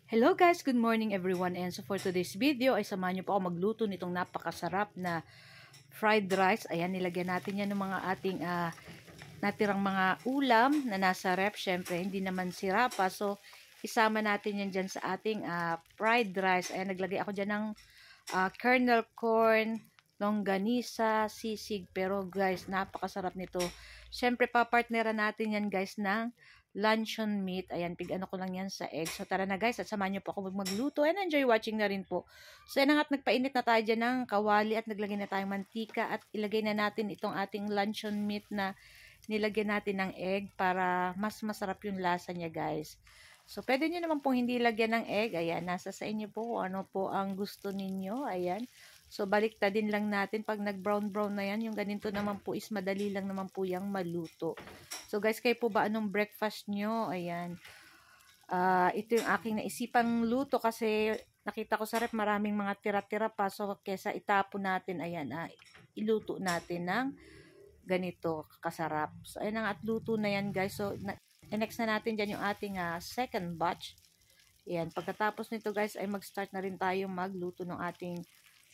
Hello guys, good morning everyone, and so for today's video ay samahan niyo po ako magluto nitong napakasarap na fried rice. Ayan, nilagyan natin yan ng mga ating natirang mga ulam na nasa ref. Syempre hindi naman sira pa, so isama natin yan dyan sa ating fried rice. Ayan, naglagay ako dyan ng kernel corn, longganisa, sisig. Pero guys, napakasarap nito. Syempre papartneran natin yan guys ng luncheon meat. Ayan, pig-ano ko lang yan sa egg. So tara na guys, at samahan nyo po ako magluto and enjoy watching na rin po. So yan nga, at nagpainit na tayo dyan ng kawali at naglagay na tayong mantika at ilagay na natin itong ating luncheon meat na nilagyan natin ng egg para mas masarap yung lasa niya guys. So pwede nyo naman pong hindi lagyan ng egg. Ayan, nasa sa inyo po kung ano po ang gusto ninyo. Ayan. So baliktadin lang natin pag nag-brown-brown na yan. Yung ganito naman po is madali lang naman po yung maluto. So guys, kayo po ba anong breakfast nyo? Ayan. Ito yung aking naisipang luto kasi nakita ko sa ref maraming mga tira-tira pa. So kesa itapon natin, ayan, iluto natin ng ganito kasarap. So ayan nga, at luto na yan guys. So next na natin dyan yung ating second batch. Ayan, pagkatapos nito guys ay mag-start na rin tayo magluto ng ating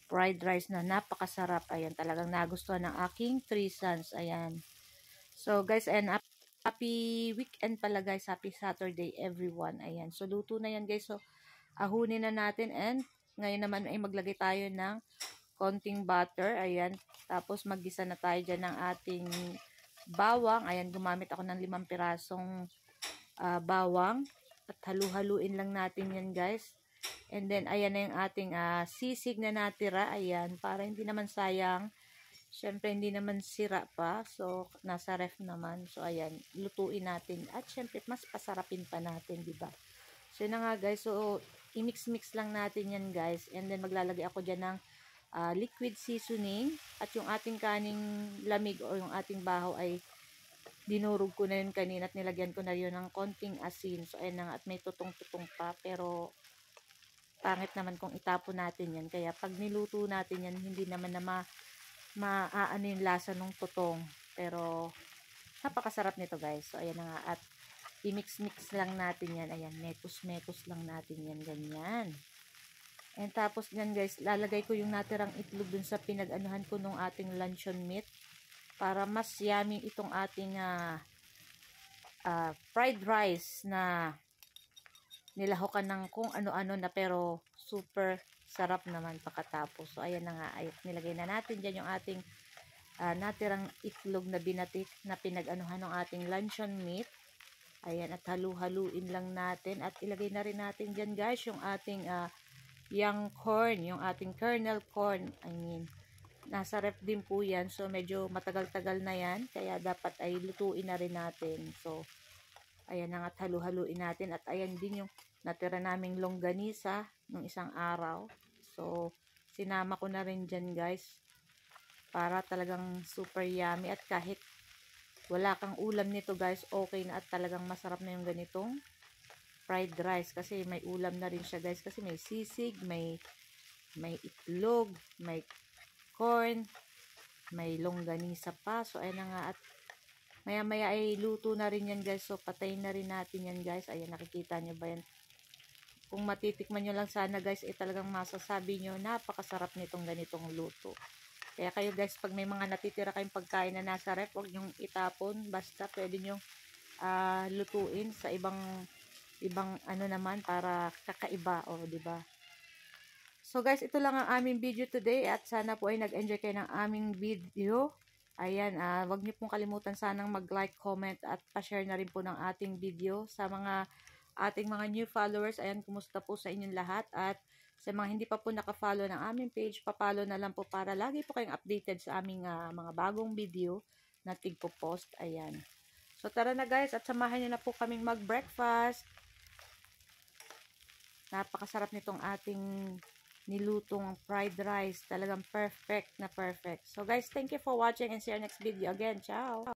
fried rice na napakasarap. Ayan, talagang nagustuhan ng aking 3 sons. Ayan. So guys, ayan, happy weekend pala guys. Happy Saturday everyone. Ayan, so luto na yan guys. So ahunin na natin and ngayon naman ay maglagay tayo ng konting butter. Ayan, tapos maggisa na tayo dyan ng ating bawang. Ayan, gumamit ako ng 5 pirasong bawang at halu-haluin lang natin yan guys. And then ayan na yung ating sisig na natira. Ayan, para hindi naman sayang. Syempre hindi naman sira pa. So nasa ref naman. So ayan, lutuin natin at syempre mas pasarapin pa natin, di ba? So yun na nga guys. So i-mix-mix lang natin yan guys. And then maglalagay ako diyan ng liquid seasoning at yung ating kaning lamig o yung ating bahaw ay dinurog ko na yun kanina at nilagyan ko na yun ng konting asin. So ayan na nga, at may tutong-tutong pa pero pangit naman kung itapon natin yan. Kaya pag niluto natin yan, hindi naman na maaano yung lasa ng tutong. Pero napakasarap nito guys. So ayan na nga, at i-mix-mix lang natin yan. Ayan, mekos-mekos lang natin yan, ganyan. And tapos yan guys, lalagay ko yung natirang itlog dun sa pinag-anuhan ko nung ating luncheon meat para mas yummy itong ating fried rice na nilahokan ng kung ano-ano na pero super sarap naman pagkatapos. So ayan na nga, ay nilagay na natin dyan yung ating natirang itlog na binatik na pinag-anuhan ng ating luncheon meat. Ayan, at halu-haluin lang natin at ilagay na rin natin dyan guys yung ating young corn, yung ating kernel corn. I mean, nasa ref din po yan. So medyo matagal-tagal na yan, kaya dapat ay lutuin na rin natin. So ayan na nga, at halu-haluin natin. At ayan din yung natira naming longganisa ng isang araw. So, sinama ko na rin dyan guys. Para talagang super yummy. At kahit wala kang ulam nito guys, okay na at talagang masarap na yung ganitong fried rice. Kasi may ulam na rin siya guys. Kasi may sisig, may itlog, may corn, may longganisa pa. So, ayan na nga, at maya-maya ay luto na rin yan guys. So patayin na rin natin yan guys. Ayan, nakikita nyo ba yan? Kung matitikman nyo lang sana guys, talagang masasabi nyo napakasarap nitong ganitong luto. Kaya kayo guys, pag may mga natitira kayong pagkain na nasa ref, huwag nyong itapon. Basta pwede nyong lutuin sa ibang ano naman para kakaiba, o diba? So guys, ito lang ang aming video today at sana po ay nag-enjoy kayo ng aming video. Ayan, wag niyo pong kalimutan sanang mag-like, comment at pa-share na rin po ng ating video sa mga ating mga new followers. Ayan, kumusta po sa inyong lahat, at sa mga hindi pa po naka-follow ng aming page, pa-follow na lang po para lagi po kayong updated sa aming mga bagong video na tigpo-post. Ayan. So tara na guys, at samahan niyo na po kaming mag-breakfast. Napakasarap nitong ating nilutong fried rice. Talagang perfect na perfect. So guys, thank you for watching and see you next video again. Ciao!